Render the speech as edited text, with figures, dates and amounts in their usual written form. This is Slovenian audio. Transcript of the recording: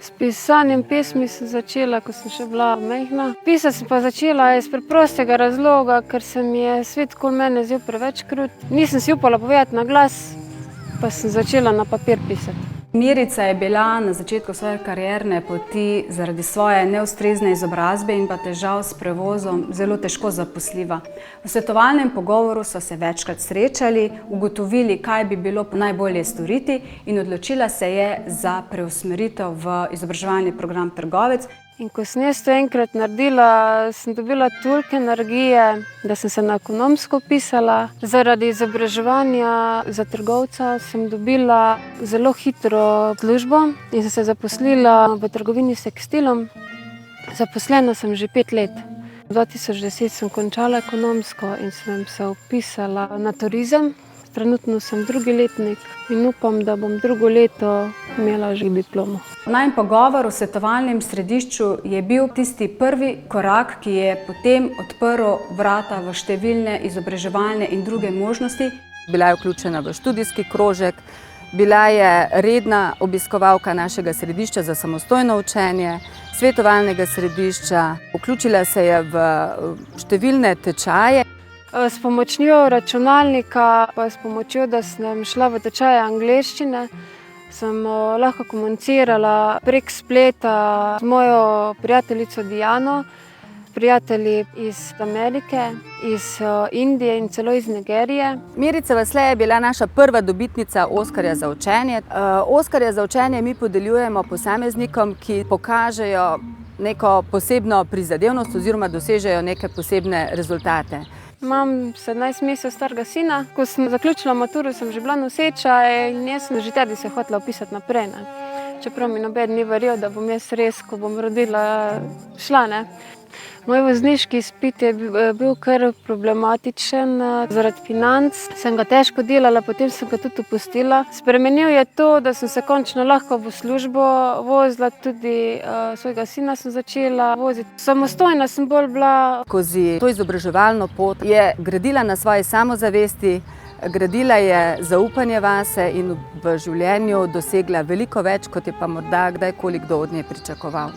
S pisanjem pesmi sem začela, ko sem še bila majhna. Pisati sem pa začela iz preprostega razloga, ker se mi je svet okoli mene zdel preveč krut. Nisem si upala povedati na glas, pa sem začela na papir pisati. Mirica je bila na začetku svoje karierne poti zaradi svoje neustrezne izobrazbe in pa težav s prevozom zelo težko zaposljiva. V svetovalnem pogovoru so se večkrat srečali, ugotovili, kaj bi bilo najbolje storiti in odločila se je za preusmeritev v izobraževalni program Trgovec. In ko sem jaz to enkrat naredila, sem dobila toliko energije, da sem se na ekonomsko vpisala. Zaradi izobraževanja za trgovca sem dobila zelo hitro službo in sem se zaposlila v trgovini s tekstilom. Zaposlena sem že 5 let. 2010 sem končala ekonomsko in sem se vpisala na turizem. Trenutno sem 2. letnik in upam, da bom 2. leto imela že diplomo. Najin pogovor v svetovalnem središču je bil tisti prvi korak, ki je potem odprl vrata v številne izobraževalne in druge možnosti. Bila je vključena v študijski krožek, bila je redna obiskovalka našega središča za samostojno učenje, svetovalnega središča, vključila se je v številne tečaje. S pomočjo računalnika, pa s pomočjo, da sem šla v tečaje angleščine, sem lahko komunicirala prek spleta z mojo prijateljico Diano, prijatelji iz Amerike, iz Indije in celo iz Nigerije. Mirica Vasle je bila naša prva dobitnica Oskarja za učenje. Oskarja za učenje mi podeljujemo posameznikom, ki pokažejo neko posebno prizadevnost oziroma dosežejo neke posebne rezultate. Imam 17 mesecev starega sina. Ko sem zaključila maturo, sem že bila noseča in jaz sem že tedaj se hotela vpisati naprej. Čeprav mi noben ni verjel, da bom jaz res, ko bom rodila, šla. Moj vozniški izpit je bil kar problematičen. Zaradi financ sem ga težko delala, potem sem ga tudi opustila. Spremenil je to, da sem se končno lahko v službo vozila, tudi svojega sina sem začela voziti. Samostojna sem bolj bila. Skozi to izobraževalno pot je gradila na svoji samozavesti, gradila je zaupanje vase in v življenju dosegla veliko več, kot je pa morda kdajkoli kdo od nje pričakoval.